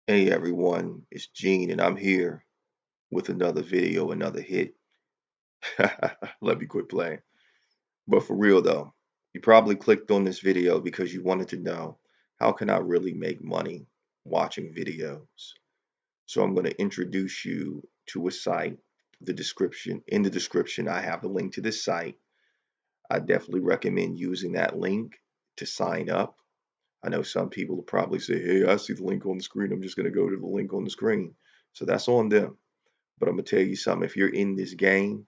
Hey everyone, it's Gene and I'm here with another video, another hit. Let me quit playing. But for real though, you probably clicked on this video because you wanted to know how can I really make money watching videos. So I'm going to introduce you to a site. In the description, I have a link to this site. I definitely recommend using that link to sign up. I know some people will probably say, "Hey, I see the link on the screen. I'm just going to go to the link on the screen." So that's on them. But I'm gonna tell you something. If you're in this game,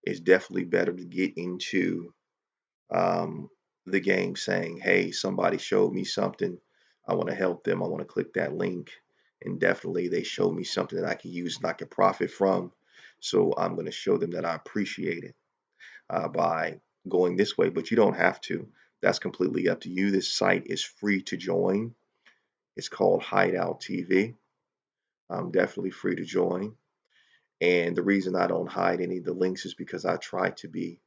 it's definitely better to get into um, the game saying, "Hey, somebody showed me something. I want to help them. I want to click that link." And definitely, they showed me something that I can use and I can profit from. So I'm going to show them that I appreciate it by going this way. But you don't have to. That's completely up to you. This site is free to join. It's called Hideout TV. Definitely free to join. And the reason I don't hide any of the links is because I try to be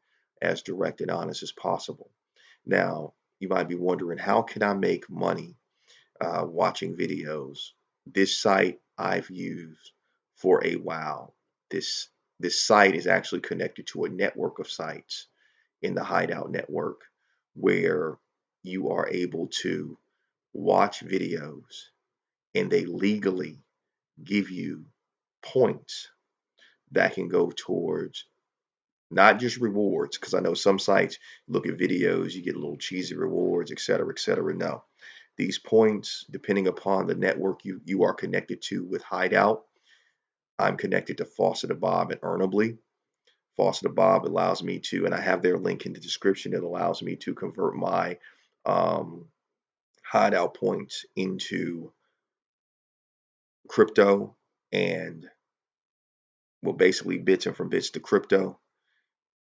as direct and honest as possible. Now, you might be wondering, how can I make money watching videos? This site I've used for a while. This this site is actually connected to a network of sites in the Hideout network where you are able to watch videos and they legally give you points that can go towards not just rewards, because I know some sites look at videos, you get little cheesy rewards, et cetera, et cetera. No, these points, depending upon the network you are connected to with Hideout, I'm connected to FaucetofBob and Earnably. FaucetofBob allows me to, and I have their link in the description, it allows me to convert my um, Hideout points into crypto and, well, basically bits and from bits to crypto.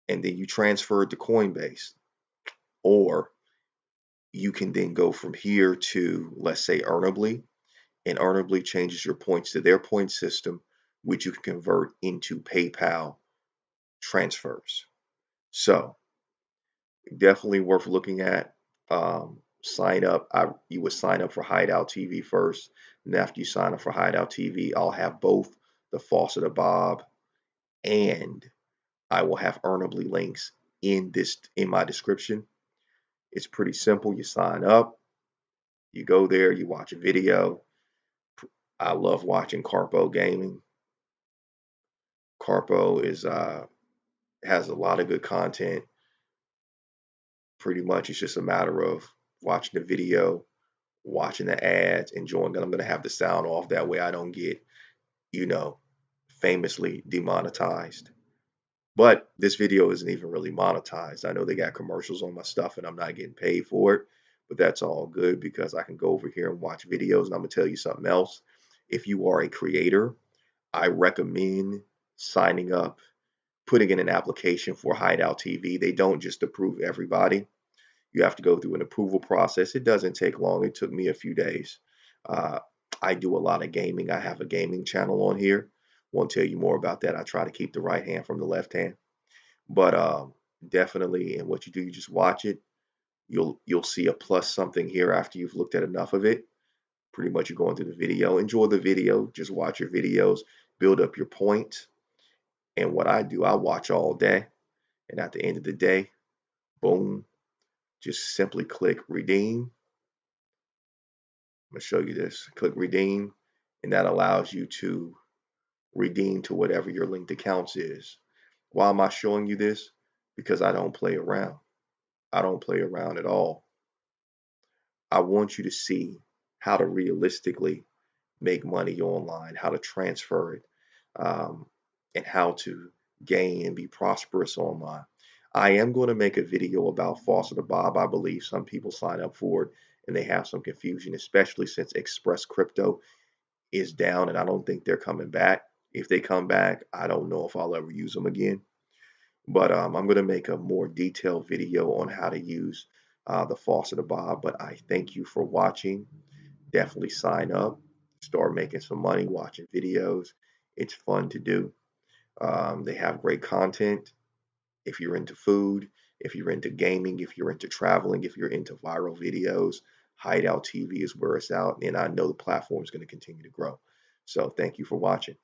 And then you transfer it to Coinbase. Or you can then go from here to, let's say, Earnably, and Earnably changes your points to their point system, which you can convert into PayPal transfers. So definitely worth looking at. Sign up. You would sign up for Hideout TV first, and after you sign up for Hideout TV, I'll have both the Faucet of Bob and I will have Earnably links in my description. It's pretty simple. You sign up, you go there, you watch a video. I love watching Carpo gaming. Carpo is has a lot of good content. Pretty much, it's just a matter of watching the video, watching the ads, enjoying it. I'm gonna have the sound off that way I don't get, you know, famously demonetized. But this video isn't even really monetized. I know they got commercials on my stuff and I'm not getting paid for it, but that's all good because I can go over here and watch videos. And I'm gonna tell you something else. If you are a creator, I recommend signing up, putting in an application for Hideout TV. They don't just approve everybody. You have to go through an approval process. It doesn't take long. It took me a few days. Uh, I do a lot of gaming. I have a gaming channel on here. Won't tell you more about that. I try to keep the right hand from the left hand. But definitely, and what you do, you just watch it. You'll see a plus something here after you've looked at enough of it. Pretty much you're going through the video. Enjoy the video. Just watch your videos. Build up your points. And what I do, I watch all day. And at the end of the day, boom, just simply click redeem. I'm going to show you this. Click redeem. And that allows you to redeem to whatever your linked accounts is. Why am I showing you this? Because I don't play around. I don't play around at all. I want you to see how to realistically make money online, how to transfer it, um, and how to gain and be prosperous online. I am going to make a video about Faucet of Bob. I believe some people sign up for it and they have some confusion, especially since Express Crypto is down and I don't think they're coming back. If they come back, I don't know if I'll ever use them again. But I'm going to make a more detailed video on how to use the Faucet of Bob. But I thank you for watching. Definitely sign up, start making some money watching videos. It's fun to do. They have great content. If you're into food, if you're into gaming, if you're into traveling, if you're into viral videos, Hideout TV is where it's out, and I know the platform is going to continue to grow. So thank you for watching.